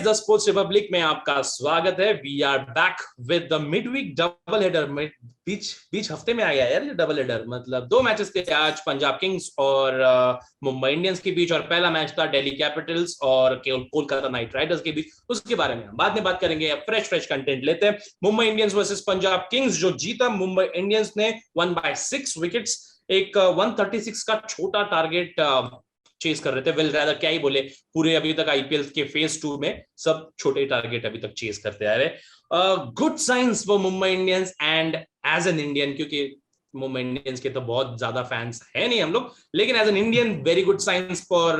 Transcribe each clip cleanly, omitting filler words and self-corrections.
The Sports Republic में आपका स्वागत है। We are back with the midweek double header. बीच हफ्ते में आ गया यार ये डबल हेडर, मतलब दो मैचेस थे आज पंजाब किंग्स और मुंबई इंडियंस के बीच, और पहला मैच था दिल्ली कैपिटल्स और कोलकाता नाइट राइडर्स के बीच। उसके बारे में हम बाद में बात करेंगे। अब फ्रेश कंटेंट लेते हैं। Mumbai Indians versus Punjab Kings जो जीता, मुंबई इंडियंस ने 1/6 विकेट्स, एक 136 का छोटा टारगेट चेस कर रहे थे। वेल रादर क्या ही बोले, पूरे अभी तक आईपीएल के फेज 2 में सब छोटे टारगेट अभी तक चेस करते आ रहे। Good signs for Mumbai Indians and as an Indian, क्योंकि मुंबई इंडियंस के तो बहुत ज्यादा फैंस है नहीं हम लोग, लेकिन as an Indian very good signs for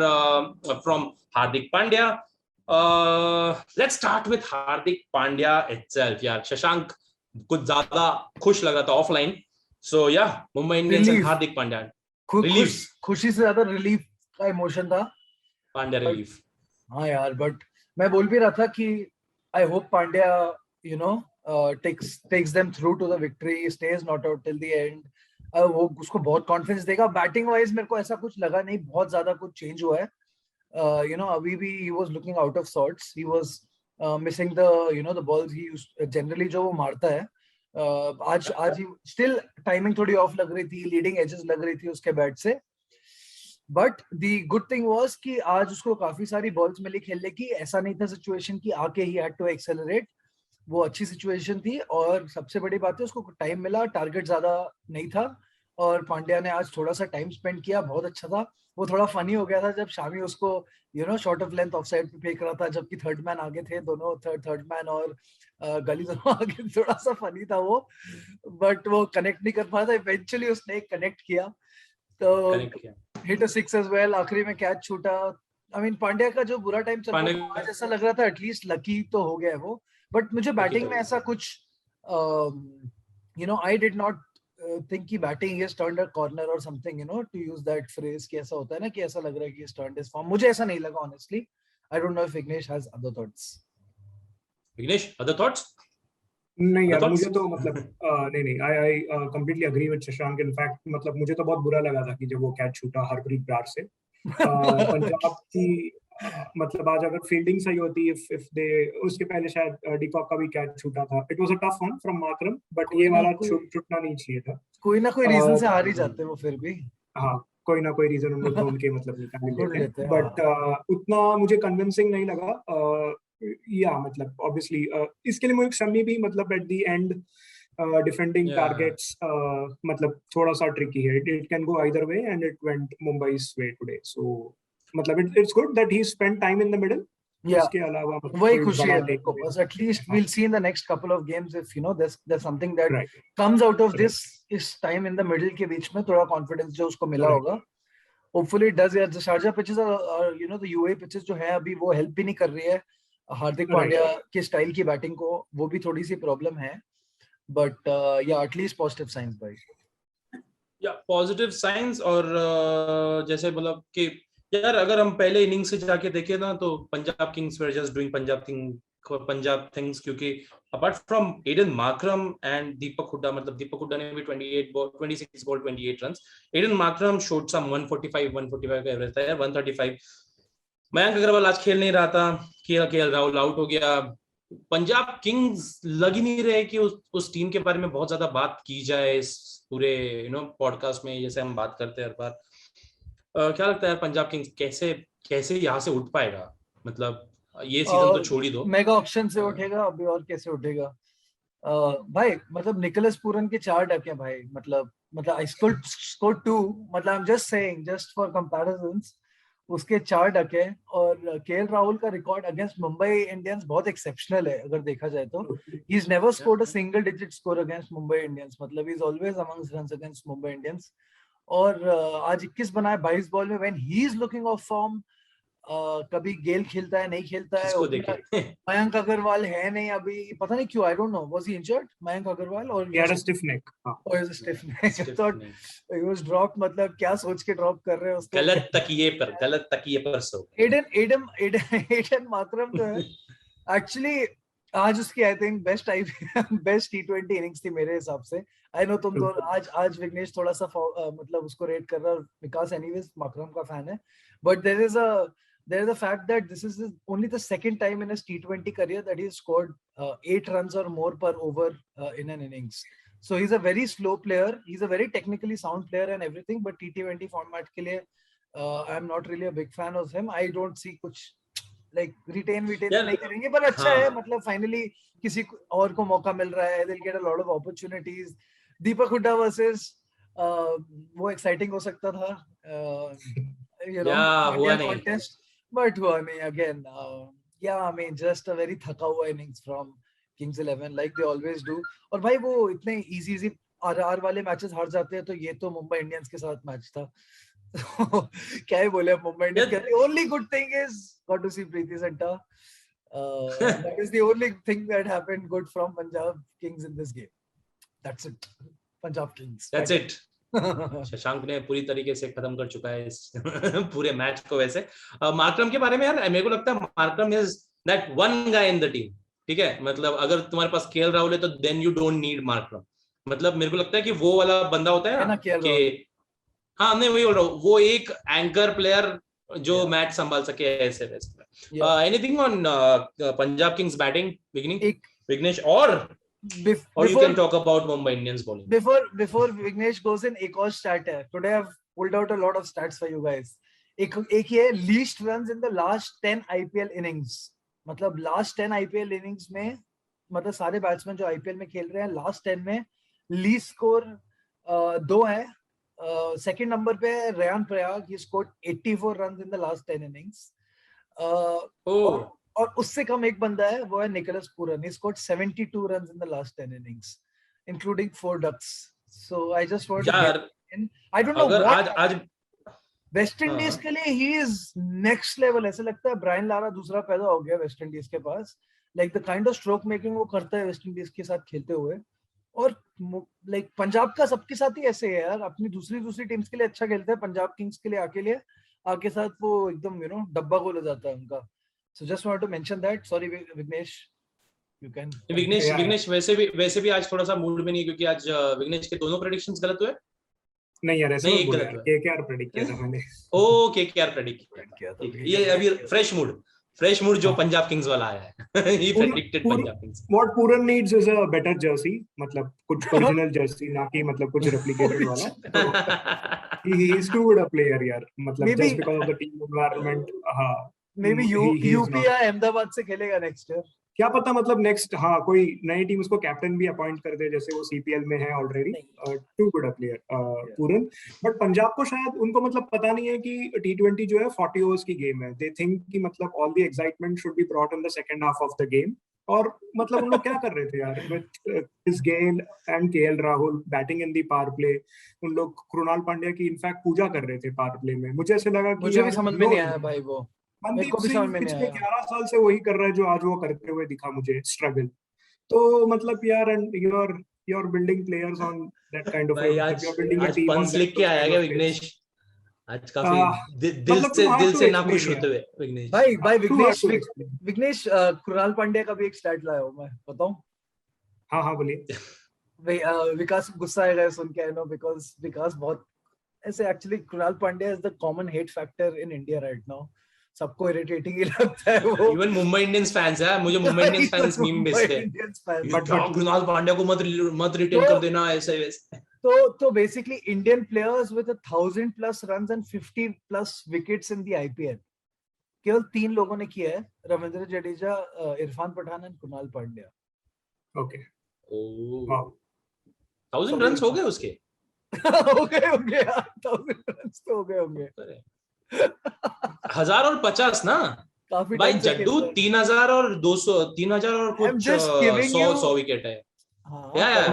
from Hardik Pandya. Let's start with Hardik Pandya itself. यार शशांक कुछ ज्यादा खुश लग रहा था offline. So yeah Mumbai Indians and Hardik Pandya relief, खुशी से ज्यादा रिलीफ का इमोशन था। पांड्या रिलीफ। हाँ यार, बट मैं बोल भी रहा था कि I hope Pandya you know takes them through to the victory, stage not out till the end. वो उसको बहुत कॉन्फिडेंस देगा। बैटिंग वाइज मेरे को ऐसा कुछ लगा नहीं बहुत ज्यादा कुछ चेंज हुआ है। अभी भी he was looking out of sorts. He was missing the balls he used generally जो वो मारता है। आज ही स्टिल टाइमिंग थोड़ी ऑफ लग रही थी, लीडिंग एजेस लग रही थी उसके बैट से। But the good thing was कि आज उसको काफी सारी बॉल्स मिली खेलने की। ऐसा नहीं था सिचुएशन की आके ही हैड टू एक्सेलरेट। वो अच्छी सिचुएशन थी और सबसे बड़ी बात है उसको टाइम मिला, टारगेट ज्यादा नहीं था और पांड्या ने आज थोड़ा सा टाइम स्पेंड किया, बहुत अच्छा था। वो थोड़ा फनी हो गया था जब शामी उसको short of length of side पे फेंक रहा था, जबकि थर्ड मैन आगे थे, दोनों थर्ड मैन और गली दोनों आगे। थोड़ा सा फनी था वो, बट वो कनेक्ट नहीं कर पाया था। इवेंचुअली उसने कनेक्ट किया तो hit a six as well. आखिरी में कैच छूटा। आई मीन पांड्या का जो बुरा टाइम चल रहा था आज ऐसा लग रहा था एटलीस्ट लकी तो हो गया वो। बट मुझे बैटिंग में ऐसा कुछ आई डिड नॉट think कि batting is turned a corner or something, to use that phrase कि ऐसा होता है ना कि ऐसा लग रहा है कि turned his form। मुझे ऐसा नहीं लगा honestly. I don't know if Vignesh has other thoughts. Vignesh, other thoughts? नहीं यार, मुझे तो मतलब नहीं I completely agree with Shashank. In fact मतलब मुझे तो बहुत बुरा लगा था कि जब वो कैच छूटा हरप्रीत ब्रार से। पंजाब की मतलब आज अगर फील्डिंग सही होती, इफ दे उसके पहले शायद डिकॉक का भी कैच छूटा था। It was a tough one from Mataram, but ये वाला छूटना नहीं चाहिए था। कोई ना कोई रीजन से हार ही जाते वो फिर भी। हाँ, कोई ना कोई रीजन हम लोग ढूंढ के मतलब निकाल लेते हैं। बट उतना मुझे कन्विंसिंग नहीं लगा। या मतलब ऑब्वियसली इसके लिए मुझे शमी भी मतलब at the end defending targets मतलब थोड़ा सा ट्रिकी है। It can go either way and it went मुंबई's way today. So मतलब it's good that he spent time in the middle. इसके अलावा वही खुशी है मेरे को बस। At least we'll see in the next couple of games if there's something that comes out of this is time in the middle के बीच में थोड़ा confidence जो उसको मिला होगा। Hopefully it does. यार शारजा pitches और the UAE pitches जो है अभी वो help भी नहीं कर रही है हार्दिक पांड्या के स्टाइल की बैटिंग को। वो भी थोड़ी सी प्रॉब्लम है। But at least positive signs भाई। Positive science. और जैसे मतलब कि यार अगर हम पहले इनिंग से जाके देखें ना तो Punjab kings were just doing Punjab things, क्योंकि apart from Aiden Markram and Deepak Hooda, मतलब दीपक हुड्डा ने भी 26 ball 28 runs. Aiden Markram showed some 145 का एवरेज था यार, 135। मयंक अग्रवाल आज खेल नहीं रहा था, केएल राहुल आउट हो गया। पंजाब किंग्स लग ही नहीं रहे कि उस टीम के बारे में बहुत ज्यादा बात की जाए इस पूरे पॉडकास्ट में, जैसे हम बात करते हैं हर बार। क्या लगता है पंजाब किंग्स कैसे यहाँ से उठ पाएगा? मतलब ये सीजन तो छोड़ ही दो, मेगा ऑप्शन से उठेगा अभी और कैसे उठेगा भाई। मतलब निकोलस पूरन के 4 डक है भाई। मतलब आई स्कोर 2, मतलब I am just saying just for comparisons उसके 4 डक है। और केएल राहुल का रिकॉर्ड अगेंस्ट मुंबई इंडियंस बहुत एक्सेप्शनल है अगर देखा जाए तो। He is never scored a single digit score against Mumbai Indians, मतलब he is always among runs against Mumbai Indians. और आज 21 बनाए 22 बॉल में when he is looking off form. कभी गेल खेलता है नहीं खेलता है। मयंक अग्रवाल है नहीं अभी, पता नहीं क्यों, I don't know was he injured Mayank Agarwal और stiff neck. Stiff neck thought he was drop. मतलब क्या सोच के ड्रॉप कर रहे हैं उसको? गलत तकिए पर सो। एडन मार्करम जो है एक्चुअली आज उसकी I think best T20 innings थी मेरे हिसाब से। आई नो तुम दोनों आज विघ्नेश थोड़ा सा मतलब उसको रेट कर रहा है, विकास एनीवेज मार्करम का फैन है। But there is there's the fact that this is only the second time in his T20 career that he's scored 8 runs or more per over in an innings. So he's a very slow player. He's a very technically sound player and everything, but T20 format के लिए I'm not really a big fan of him. I don't see कुछ like retain नहीं करेंगे, पर अच्छा है, मतलब finally किसी और को मौका मिल रहा है. They'll get a lot of opportunities. Deepak Hooda versus वो exciting हो सकता था, you know, हुआ नहीं. contest, but हुआ नहीं again. Yeah, I mean just a very थका हुआ innings from Kings 11 like they always do. और भाई वो इतने easy RR वाले मैचेस हार जाते हैं, तो ये तो मुंबई इंडियंस के साथ मैच था. क्या ही बोले मुंबई इंडियंस के. The only good thing is got to see Preeti Zinta. That is the only thing that happened good from Punjab Kings in this game. That's it. Punjab Kings. That's it. Shashank ने पूरी तरीके से खत्म कर चुका है इस पूरे मैच को. वैसे मार्करम के बारे में यार मेरे को लगता है Markram is that one guy in the team. ठीक है, मतलब अगर तुम्हारे पास केएल राहुल है तो then you don't need Markram. मतलब मेरे को लगता है कि वो वाला बंदा होता है ना कि हाँ नहीं वही बोल रहा हूँ, वो एक एंकर प्लेयर जो मैच संभाल सके ऐसे वैसे. Anything on Punjab Kings batting Vighnesh और you can talk about Mumbai Indians bowling. Before Vignesh goes in, एक और stat है. Today I've pulled out a lot of stats for you guys. एक ये least runs in the last 10 IPL innings. मतलब last 10 IPL innings में, मतलब सारे batsman जो IPL में खेल रहे हैं last 10 में least score 2 है. Second number पे Rayan Prayag, he scored 84 runs in the last 10 innings. और उससे कम एक बंदा है, वो है Nicholas Pooran. He scored 72 runs in the last 10 innings, including 4 ducks. So I just want to get in. I don't know what आज West Indies के लिए he is next level. ऐसा लगता है ब्रायन लारा दूसरा पैदा हो गया वेस्ट इंडीज के पास. Like the kind of stroke making वो करता है वेस्ट इंडीज के साथ खेलते हुए. और like पंजाब का सबके साथ ही ऐसे है यार, अपनी दूसरी टीम्स के लिए अच्छा खेलते हैं, पंजाब किंग्स के लिए आके साथ वो एकदम you know डब्बा गोल हो जाता है उनका. So just wanted to mention that. Sorry Vignesh, you can. Vignesh वैसे भी आज थोड़ा सा मूड में नहीं, क्योंकि आज विघ्नेश के दोनों प्रेडिक्शंस गलत हुए. नहीं यार ऐसा नहीं गलत हुआ. केकेआर प्रेडिक्ट किया था मैंने. ओ केकेआर प्रेडिक्ट किया था. ये अभी फ्रेश मूड जो पंजाब किंग्स वाला आया है. He predicted Punjab Kings. What Puran needs is a better jersey. मतलब कुछ ओरिजिनल जर्सी, ना कि मतलब कुछ रेप्लिकेटेड वाला. He is too good a player यार. मतलब just because of the team environment. हाँ. Maybe यूपी या अहमदाबाद से खेलेगा नेक्स्ट ईयर. क्या पता, मतलब नेक्स्ट हाँ कोई नई टीम उसको कैप्टन भी अपॉइंट कर दे, जैसे वो सीपीएल में है already. Too good a player Pooran. But Punjab को शायद उनको मतलब पता नहीं है कि टी20 जो है 40 ओवर्स की गेम है. दे थिंक कि मतलब all the excitement should be brought in the second half of the game. और मतलब उन लोग क्या कर रहे थे यार with Chris Gayle and KL Rahul batting in the power play. उन लोग कृणाल पांड्या की इनफैक्ट पूजा कर रहे थे पावर प्ले में. मुझे ऐसे लगा कि मुझे भी समझ में नहीं आया भाई. वो मनदीप सिंह पिछले 11 साल से वही कर रहा है जो आज वो करते हुए दिखा मुझे, स्ट्रगल. तो मतलब यार and you're building players on that kind of you're building a team. पंच लिख के आया क्या विघ्नेश आज? काफी दिल से नाखुश होते हुए विघ्नेश. भाई विघ्नेश कृणाल पांड्या का भी एक स्टैट लाया हूं मैं, बताऊं? हाँ बोलिए. विकास गुस्सा आएगा सुन के, आई नो, बिकॉज़ विकास बहुत ऐसे actually Krunal Pandya is the common hate factor in India right now. सबको इरिटेटिंग ही लगता है वो. इवन मुंबई इंडियंस फैंस है, मुझे मुंबई इंडियंस फैंस मीम भेजते हैं बट कृणाल पांड्या को मत रिटेन कर देना ऐसे वैसे. तो basically Indian players with 1000+ runs and 50+ wickets in the IPL केवल 3 लोगों ने किया है. Ravindra Jadeja, Irfan Pathan and Krunal Pandya. Okay. 1000 runs हो गए उसके. हो गए 1000 रन्स तो हो गए होंगे. 1000 और 50 ना भाई. जड्डू 3000 और 200, 3000 और कुछ 100 विकेट है.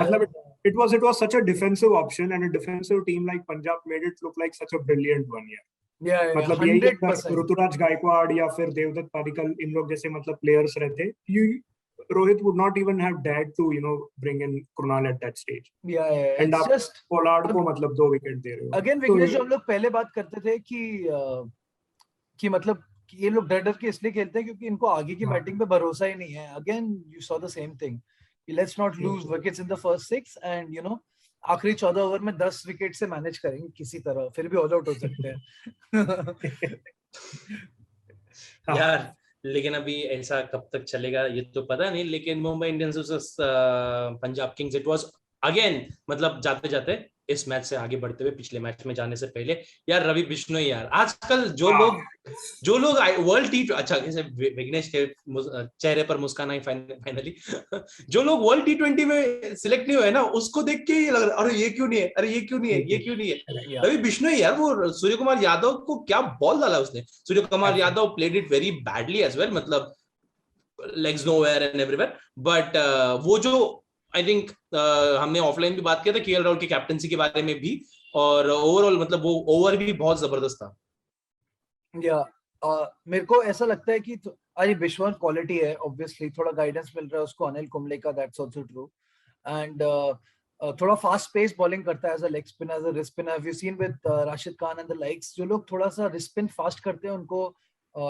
मतलब it was such a defensive option and a defensive team like Punjab made it look like such a brilliant one. Yeah, मतलब यही ऋतुराज गायकवाड़ या फिर देवदत्त पारिकल, इन लोग जैसे मतलब प्लेयर्स रहते, Rohit would not even have dared to bring in Krunal at that stage. Yeah. And आप Pollard को मतलब 2 विकेट दे रहे हो. Again विघ्नेश, जो हम लोग पहले बात करते थे कि मतलब ये लोग डर के इसलिए खेलते हैं क्योंकि इनको आगे की बैटिंग पे भरोसा ही नहीं है. Again you saw the same thing. Let's not lose wickets in the first 6 and आखिरी 14 ओवर में 10 विकेट से मैनेज करेंगे किसी तरह, फिर भी ऑल आउट हो सकते हैं. यार लेकिन अभी ऐसा कब तक चलेगा ये तो पता नहीं, लेकिन Mumbai Indians versus Punjab Kings, it was again, मतलब जाते जाते इस मैच से आगे बढ़ते हुए पिछले मैच में जाने से पहले, यार रवि बिश्नोई यार, आजकल जो लोग वर्ल्ड टी, अच्छा जैसे विघ्नेश के चेहरे पर मुस्कान आई फाइनली जो लोग वर्ल्ड T20 में सिलेक्ट नहीं हुए ना, उसको देख के ये लग रहा है अरे ये क्यों नहीं है, अरे ये क्यों नहीं है, ये क्यों नहीं है। रवि बिश्नोई यार, वो सूर्य कुमार यादव को क्या बॉल डाला उसने। Surya Kumar Yadav played it very badly as well, मतलब legs nowhere and everywhere, but वो जो आई थिंक हमने ऑफलाइन भी बात किया था केएल राहुल की कैप्टनसी के बारे में भी, और ओवरऑल मतलब वो ओवर भी बहुत जबरदस्त था। या मेरे को ऐसा लगता है कि अरे विश्वास क्वालिटी है, ऑब्वियसली थोड़ा गाइडेंस मिल रहा है उसको अनिल कुंबले का, दैट्स आल्सो ट्रू, एंड थोड़ा फास्ट पेस बॉलिंग करता है as a leg spinner, as a wrist spinner. Have you seen with Rashid Khan and the likes, जो लोग थोड़ा सा रिस्ट स्पिन फास्ट करते हैं उनको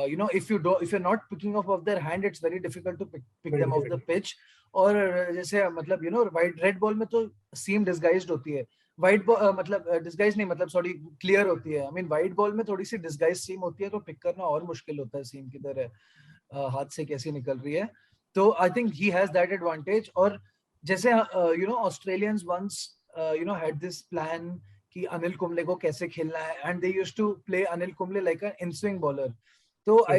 you know, if you're not picking off their hand, it's very difficult to pick them off the pitch. और जैसे मतलब you know wide red ball में तो सीम डिसगाइज्ड होती है, वाइट मतलब डिसगाइज नहीं, मतलब सॉरी क्लियर होती है। आई मीन वाइट बॉल में थोड़ी सी डिसगाइज सीम होती है, तो पिक करना और मुश्किल होता है सीम की तरह हाथ से कैसी निकल रही है। तो I think he has that advantage. और जैसे you know Australians once you know had this plan कि अनिल कुंबले को कैसे खेलना है, and they used to play Anil Kumble like an in swing bowler. So I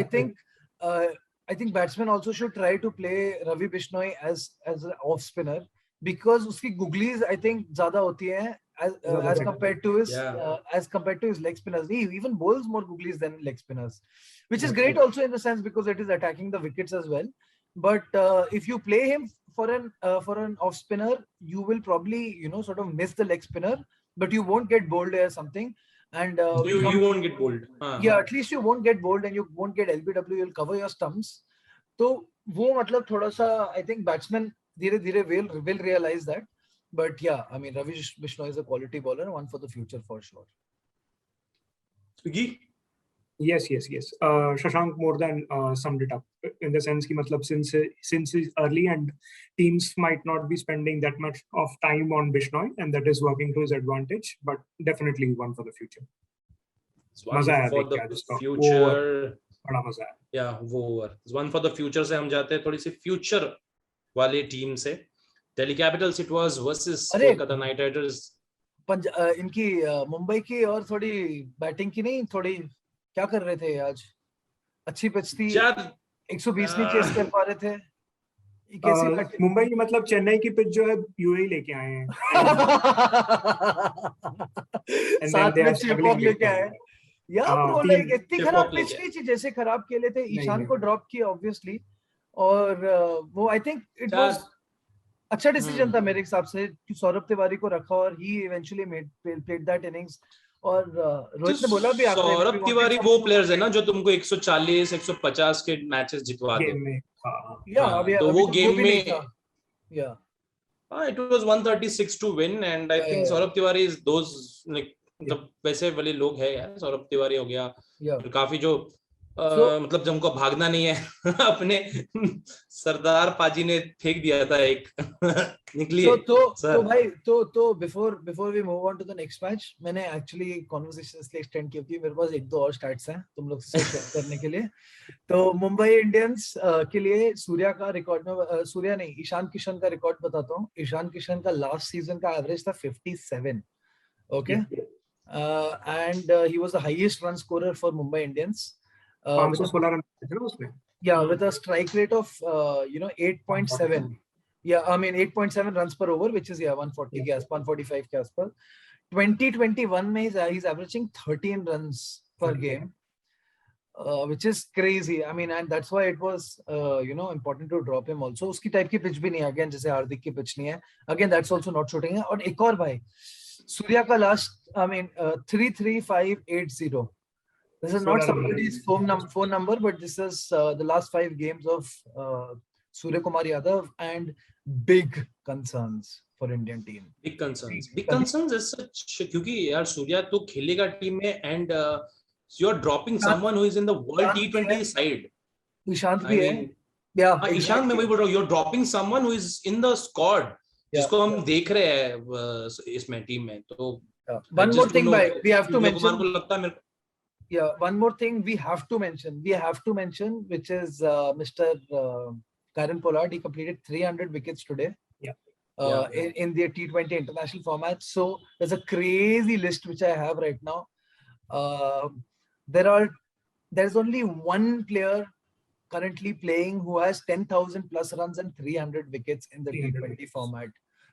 think batsmen also should try to play Ravi Bishnoi as an off spinner, because उसकी googlies I think ज़्यादा होती हैं as compared to his leg spinners. He even bowls more googlies than leg spinners, which is great also in the sense because it is attacking the wickets as well. But if you play him for an off spinner, you will probably sort of miss the leg spinner, but you won't get bowled or something. And you won't get bowled. Yeah, at least you won't get bowled and you won't get LBW. You'll cover your stumps. तो वो मतलब थोड़ा सा I think batsmen धीरे-धीरे will realize that. But yeah, I mean Ravi Bishnoi is a quality bowler, one for the future for sure. Swiggy? Yes. Shashank more than summed it up in the sense कि मतलब since it's early and teams might not be spending that much of time on Bishnoi, and that is working to his advantage, but definitely one for the future. मजा आया for the future, बड़ा मजा आया। Yeah, वो one for the future से हम जाते हैं थोड़ी सी future वाले टीम से। Delhi Capitals it was versus Kolkata Knight Riders। इनकी मुंबई की और थोड़ी बैटिंग की नहीं, थोड़ी क्या कर रहे थे आज? अच्छी पिच थी, 120 नहीं चेस कर पा रहे थे। मुंबई की मतलब चेन्नई की पिच जो है यूएई लेके आए हैं। साथ में चिपॉक लेके आए। या ब्रो लाइक इतनी खराब पिच नहीं थी जैसे खराब खेले थे। ईशान को ड्रॉप किया ऑब्वियसली, और वो आई थिंक इट वाज अच्छा डिसीजन था मेरे हिसाब से कि सौरभ तिवारी को रखा, और ही इवेंचुअली प्लेड दैट इनिंग्स। और रोहित ने बोला भी सौरभ तिवारी वो प्लेयर्स है ना जो तुमको 140 150 के मैचेस जितवा दे। तो वो गेम में it was 136 to win, and I think Saurabh Tiwari is those like मतलब वैसे वाले लोग हैं यार। सौरभ तिवारी हो गया, काफी जो मतलब जिनको भागना नहीं है अपने सरदार पाजी ने फेंक दिया था एक निकली तो भाई तो before we move on to the next match, मैंने एक्चुअली कन्वर्सेशन इसलिए एक्सटेंड की थी, मेरे पास एक दो और स्टैट्स हैं तुम लोग से शेयर करने के लिए। तो मुंबई इंडियंस के लिए सूर्या का रिकॉर्ड में, सूर्या नहीं, ईशान किशन का रिकॉर्ड बताता हूँ। ईशान किशन का लास्ट सीजन का एवरेज था 57, okay, and he was the highest run scorer for Mumbai Indians. 516 run थे ना उसमें। Yeah, with a strike rate of 8.7. Yeah, I mean 8.7 runs per over, which is 140 के आसपास, 145 के आसपास। 2021 में he's averaging 13 runs per game, which is crazy. I mean, and that's why it was important to drop him also. उसकी type की pitch भी नहीं है, again जैसे हार्दिक की पिच नहीं है, again that's also not shooting है। और एक और भाई सूर्या का last, I mean 33580. This is not somebody's phone number, but this is the last 5 games of Surya Kumar Yadav, and big concerns for Indian team. Big concerns as such, क्योंकि यार सूर्या तो खेलेगा टीम में, and you are dropping someone who is in the world T20 side. Ishant भी है, yeah. Ishant में वही बोल रहा हूँ, you are dropping someone who is in the squad, जिसको हम देख रहे हैं इसमें टीम में। तो one more thing, भाई, we have to mention. को लगता है Yeah, one more thing we have to mention, which is Mr. Kieron Pollard. He completed 300 wickets today. Yeah. In the T20 international format. So there's a crazy list which I have right now. There's only one player currently playing who has 10,000 plus runs and 300 wickets in the T20 format.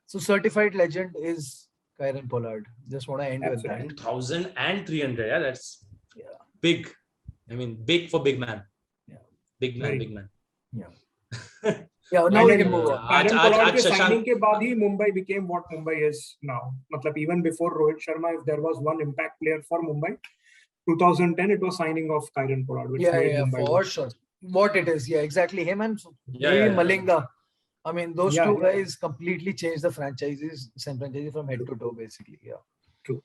So certified legend is Kieron Pollard. Just want to end with that. 10,000 and 300. Yeah, that's big. I mean, big for big man. Yeah. Big man. Yeah. Yeah, now we can move on. Kieron Pollard के signing के बाद ही Mumbai became what Mumbai is now. मतलब even before Rohit Sharma, if there was one impact player for Mumbai, 2010 it was signing of Kieron Pollard, which made Mumbai for sure. What it is, exactly. Him and maybe Malinga. I mean, those two guys completely changed the franchise from head to toe, basically. Yeah. True.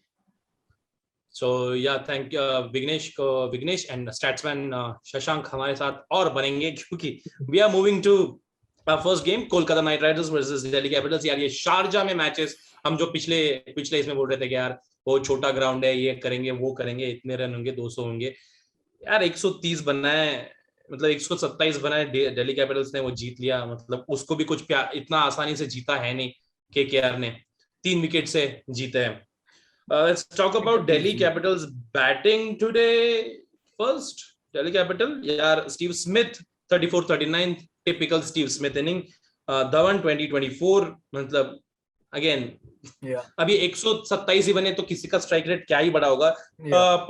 So thank you Vignesh and Statsman Shashank हमारे साथ और बनेंगे क्योंकि we are moving to our first game, Kolkata Knight Riders versus Delhi Capitals. यार ये Sharjah में matches, हम जो पिछले इसमें बोल रहे थे कि यार बहुत छोटा ग्राउंड है, ये करेंगे वो करेंगे, इतने रन होंगे, 200 होंगे. यार 130 बनना है, मतलब 127 बना है. दिल्ली कैपिटल्स ने वो जीत लिया. मतलब उसको भी कुछ इतना आसानी से जीता है नहीं. केकेआर ने 3 विकेट से जीते हैं. Let's talk about Delhi Capitals batting today. First, Delhi Capital, yaar, Steve Smith 34-39, typical Steve Smith inning. Dhawan 20-24, मतलब again अभी 127 ही बने तो किसी का स्ट्राइक रेट क्या ही बड़ा होगा.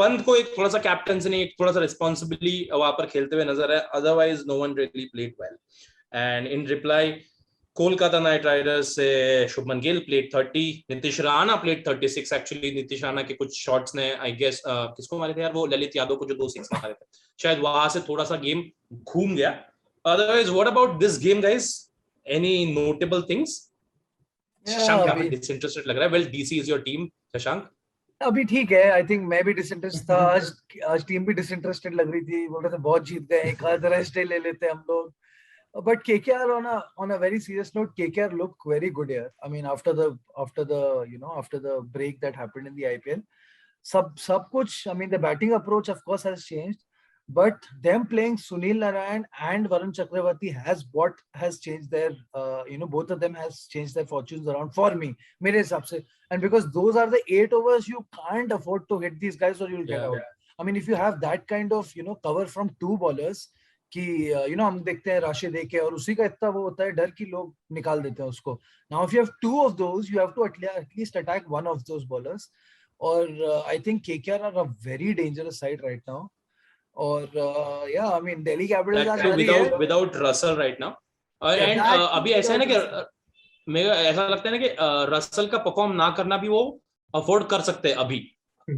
पंत को एक थोड़ा सा कैप्टन ने एक थोड़ा सा रिस्पॉन्सिबिली वहां पर खेलते हुए नजर है. Otherwise no one really played well. And in reply, Kolkata Knight Riders से Shubman Gill played 30, Nitish Rana played 36. Actually Nitish Rana के कुछ शॉट्स ने आई गेस किसको मारे थे यार, वो ललित यादव को जो 2 6 मारे थे, शायद वहां से थोड़ा सा गेम घूम गया. Otherwise what about this game guys, any notable things? Shashank काफी डिसइंटरेस्टेड लग रहा है. Well, DC is your team Shashank. अभी ठीक है. आई थिंक मैं भी डिसइंटरेस्टेड था. आज टीम भी डिसइंटरेस्टेड लग रही थी. बोल रहे थे बहुत जीत गए, एक आध रेस्ट डे ले लेते हम लोग. But KKR on a very serious note, KKR look very good here. I mean, after the break that happened in the IPL, sab kuch. I mean, the batting approach of course has changed, but them playing Sunil Narine and Varun Chakravarti has changed their both of them has changed their fortunes around for me, mere hisab se. And because those are the 8 overs, you can't afford to hit these guys or you'll get out. I mean, if you have that kind of cover from 2 bowlers, कि हम देखते हैं राशिद देके और उसी का इतना वो होता है डर कि लोग निकाल देते हैं उसको. Now if you have 2 of those, you have to at least attack one of those bowlers. और I think KKR are a very dangerous side right now. और I mean Delhi Capitals are without Russell right now. And अभी ऐसा है ना कि मेरा ऐसा लगता है ना कि रसल का परफॉर्म ना करना भी वो अफोर्ड कर सकते हैं अभी.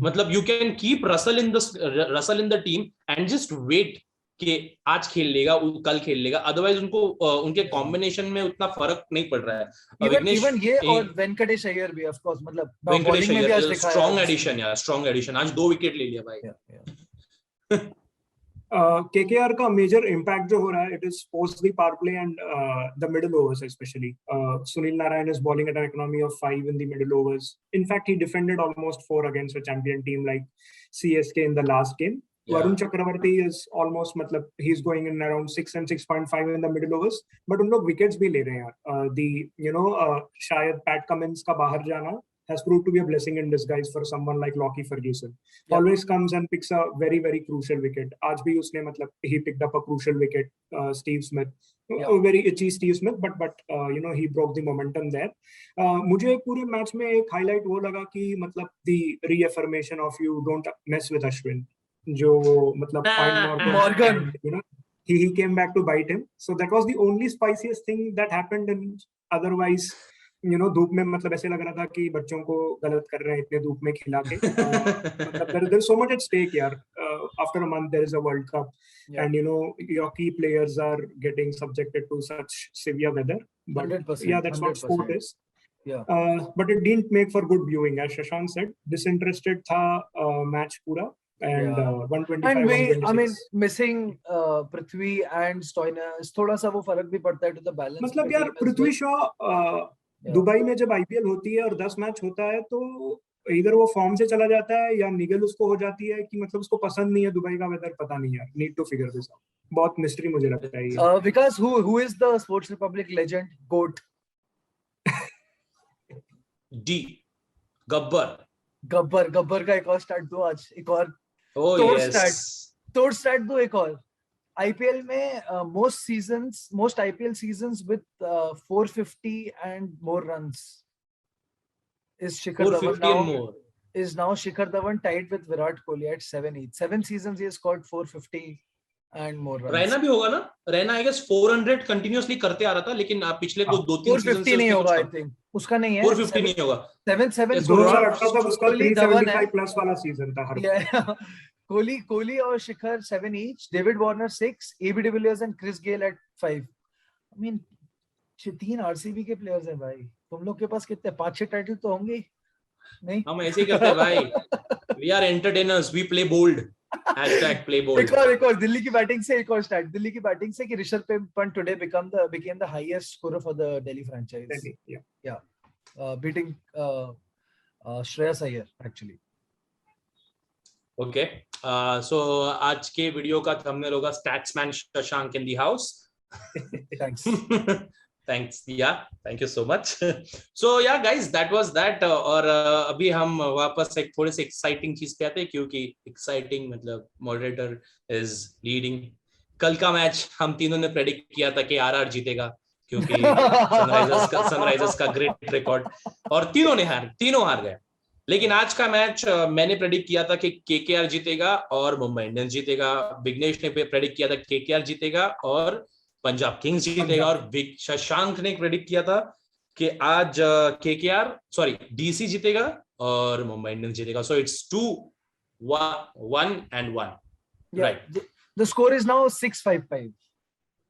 मतलब you can keep Russell in the team and just wait कि आज खेल लेगा, कल खेल लेगा. अदरवाइज उनको उनके कॉम्बिनेशन में उतना फरक नहीं पड़ रहा है. इवन ये और वेंकटेश अय्यर भी ऑफ कोर्स, मतलब वेंकटेश अय्यर स्ट्रांग एडिशन. आज 2 विकेट ले लिया भाई. KKR का मेजर इम्पैक्ट जो हो रहा है, it is post the power play and the middle overs specially. Sunil Narine is bowling at an economy of 5 in the middle overs. In fact he defended almost 4 against a champion team like CSK in the last game. Varun Chakravarti is almost, मतलब he's going in around 6 and 6.5 in the middle overs, but उन लोग wickets भी ले रहे हैं यार. शायद Pat Cummins का बाहर जाना has proved to be a blessing in disguise for someone like Lockie Ferguson. Always comes and picks a very very crucial wicket. आज भी उसने मतलब he picked up a crucial wicket. Steve Smith, a very itchy Steve Smith, but he broke the momentum there. मुझे पूरे match में एक highlight वो लगा कि मतलब the reaffirmation of you don't mess with Ashwin. जो मतलब Morgan, he came back to bite him. So that was the only spiciest thing that happened. And otherwise, धूप में मतलब ऐसे लग रहा था कि बच्चों को गलत कर रहे हैं इतने धूप में खिला के. मतलब there is so much at stake यार. After a month there is a World Cup, and your key players are getting subjected to such severe weather. But 100%, yeah, that's 100%. What sport is. But it didn't make for good viewing, as Shashank said. Disinterested था match पूरा. And 125 and I mean missing Prithvi and Stoinis, थोड़ा सा वो फर्क भी पड़ता है to the balance. मतलब यार पृथ्वी शॉ दुबई में जब IPL होती है और 10 मैच होता है तो इधर वो फॉर्म से चला जाता है या निगल उसको हो जाती है कि मतलब उसको पसंद नहीं है दुबई का वेदर, पता नहीं यार, need to figure this out, बहुत मिस्ट्री मुझे लगता है ये। Vikas, who is the Sports Republic legend goat? The Gabbar. Gabbar का एक और स्टार्ट दो आज, एक और ओह तोड़ स्टार्ट दो एक और। आईपीएल में most IPL seasons with 450 and more runs is Shikhar Dhawan 450 and more. Is now Shikhar Dhawan tied with Virat Kohli at 7 seasons he has scored 450 and more runs. Raina भी होगा ना, रैना आई गेस 400 कंटिन्यूअसली करते आ रहा था, लेकिन आप पिछले 2-3 season से नहीं होगा, आई थिंक उसका नहीं है, 450 नहीं होगा। 2018 तक उसका 375 प्लस वाला सीजन था हर। कोहली और Shikhar 7 each, David Warner 6, AB de Villiers and Chris Gayle at 5। I mean 3 RCB के प्लेयर्स हैं भाई, तुम लोग के पास कितने 5-6 टाइटल तो होंगे नहीं? हम ऐसे ही करते हैं भाई, we are entertainers, we play bold, #playbold। एक और दिल्ली की बैटिंग से एक और स्टार्ट, दिल्ली की बैटिंग से कि Rishabh Pant today became the highest scorer for the Delhi franchise. Beating Shreyas Iyer actually. Okay, so आज के वीडियो का थंबनेल होगा statsman Shashank in the house. Thanks, yeah, thank you so much. So yeah guys, that was that। और अभी हम वापस एक थोड़े से एक्साइटिंग चीज पे आते हैं, क्योंकि एक्साइटिंग मतलब मॉडरेटर इज लीडिंग। कल का मैच हम तीनों ने प्रेडिक्ट किया था कि आरआर जीतेगा, क्योंकि सनराइजर्स का ग्रेट रिकॉर्ड, और तीनों हार गए। लेकिन आज का मैच मैंने प्रेडिक्ट किया था कि केकेआर जीतेगा और मुंबई इंडियंस जीतेगा। विघ्नेश ने प्रेडिक्ट किया था केकेआर जीतेगा और पंजाब किंग्स जीतेगा, और शशांक ने प्रेडिक्ट किया था कि आज डीसी जीतेगा और मुंबई इंडियंस जीतेगा। So it's 2-1 and 1, right? The score is now 6-5-5.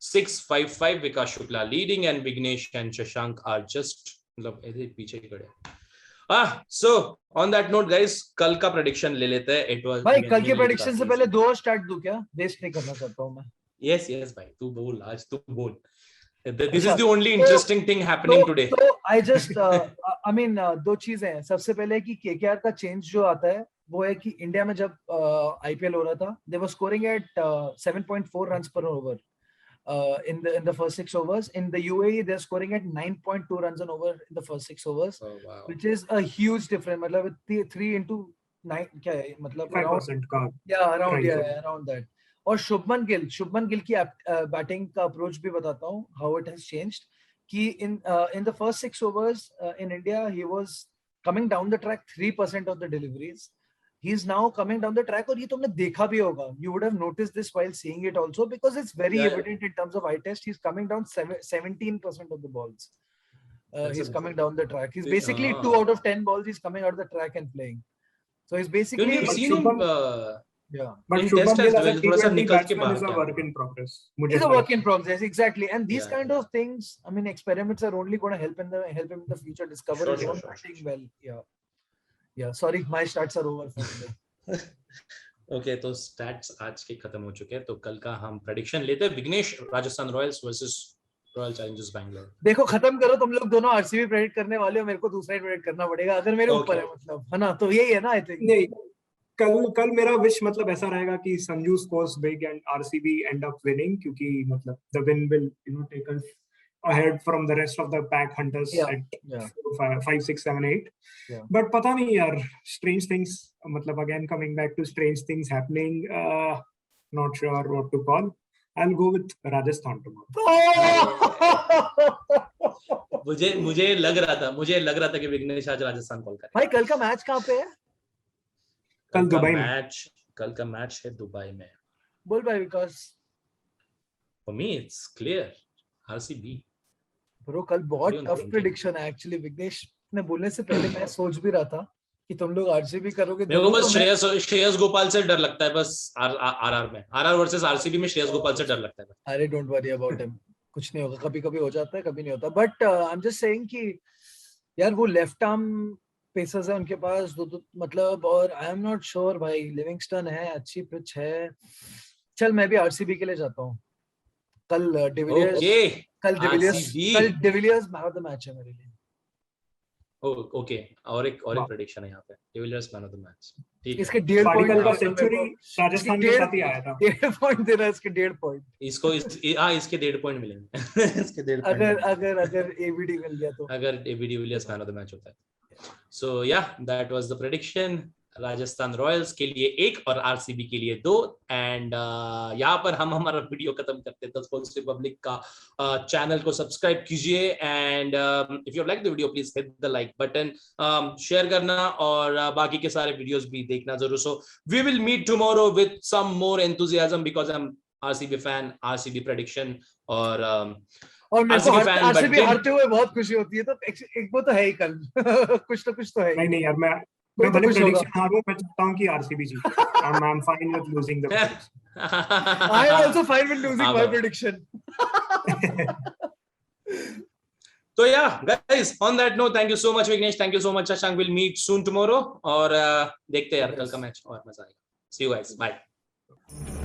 6-5-5, Vikas Shukla leading and Vighnesh and Shashank are just मतलब ऐसे पीछे खड़े। So on that note guys, कल का प्रेडिक्शन ले लेते हैं। इट वाज भाई कल के प्रेडिक्शन से पहले 2 स्टार्ट दूं क्या? वेस्ट नहीं करना चाहता हूं मैं। Yes भाई, तू बोल, आज तू बोल। This is the only interesting thing happening today. So I just I mean 2 चीजें हैं। सबसे पहले कि केकेआर का चेंज जो आता है वो है कि इंडिया में जब आईपीएल हो रहा था, they were scoring at 7.4 runs per over in the first 6 overs. In the UAE they're scoring at 9.2 runs an over in the first 6 overs. Oh, wow. Which is a huge difference। मतलब 3 into 9 क्या है, मतलब 5% का, around that। और शुभमन गिल की batting का approach भी बताता हूँ, हाउ इट हैज चेंज्ड। कि in the first 6 overs in India he was coming down the track 3% of the deliveries. He is now coming down the track, और ये तुमने देखा भी होगा, you would have noticed this while seeing it also, because it's very evident in terms of eye test. He's coming down 17% of the balls. He's coming down the track. He's basically 2 out of 10 balls he's coming out of the track and playing. So he's basically but Shubham Gill as a T20 batsman is a work in progress. It's a work in progress, exactly. And these kind of things, I mean, experiments are only going to help him in the future discover his own batting well. Yeah, sorry, my stats are over for today. Okay, तो stats आज के खत्म हो चुके हैं, तो कल का हम प्रेडिक्शन लेते हैं। Vighnesh, Rajasthan Royals versus Royal Challengers Bangalore. देखो खत्म करो, तुम लोग दोनों आरसीबी प्रेडिक्ट करने वाले हो, मेरे को दूसरा ही प्रेडिक्ट करना पड़ेगा अगर मेरे ऊपर है, मतलब है ना, तो यही है ना। आई थिंक नहीं, कल मेरा विश मतलब ऐसा रहेगा कि Sanju scores big and RCB end up winning, क्योंकि मतलब the win will take us ahead from the rest of the pack hunters at 5, 6, 7, 8. But पता नहीं यार, strange things, मतलब again coming back to strange things happening, not sure what to call. I'll go with Rajasthan tomorrow. मुझे लग रहा था कि विघ्नेश आज राजस्थान कॉल करेगा। भाई कल का मैच कहाँ पे है? कल दुबई में। कल का मैच है दुबई में। बोल भाई विकास। For me it's clear, RCB। Bro कल बहुत टफ प्रेडिक्शन है एक्चुअली। विघ्नेश ने बोलने से पहले मैं सोच भी रहा था कि तुम लोग आरसीबी करोगे। मेरे को बस श्रेयस गोपाल से डर लगता है, बस आरआर में, आरआर वर्सेस आरसीबी में श्रेयस गोपाल से डर लगता है। अरे डोंट वरी अबाउट हिम, कुछ नहीं होगा, कभी-कभी हो जाता है, कभी नहीं होता। But I am just saying कि यार वो लेफ्ट आर्म पेसर्स है उनके पास दो मतलब, और आई एम नॉट श्योर भाई, लिविंगस्टन है, अच्छी पिच है। चल मैं भी आरसीबी के लिए जाता हूँ। कल de Villiers man of the match है मेरे लिए। ओके, और एक प्रेडिक्शन है यहाँ पे, de Villiers man of the match. ठीक है, इसके 1.5 पॉइंट पार्टिकल का सेंचुरी राजस्थान के साथ ही आया था। 1.5 पॉइंट देना, इसके 1.5 पॉइंट इसको इसके 1.5 पॉइंट मिलेंगे। इसके 1.5 पॉइंट अगर एबीडी मिल गया तो, अगर AB de Villiers man of the match होता है। So yeah that was the prediction. Rajasthan Royals के लिए 1 और आरसीबी के लिए 2। एंड यहाँ पर हम हमारा वीडियो खत्म करते हैं। द स्पोर्ट्स रिपब्लिक का चैनल को सब्सक्राइब कीजिए, and if you like the video please hit the like button, share करना, और बाकी के सारे वीडियोस भी देखना जरूर। So we will meet tomorrow with some more enthusiasm because I am RCB fan, RCB prediction, और मेरे को आरसीबी हारते हुए बहुत खुशी होती है, तो एक वो तो है ही कल। कुछ तो है। नहीं यार, मैं भले प्रेडिक्शन हारूं, मैं चाहता हूं कि आरसीबी जीते। I'm fine with losing the prediction. I am also fine with losing my prediction. So yeah, guys, on that note, thank you so much Vignesh, thank you so much Shashank. We'll meet soon tomorrow, और देखते हैं यार कल का match, और मजा आएगा। See you guys, bye.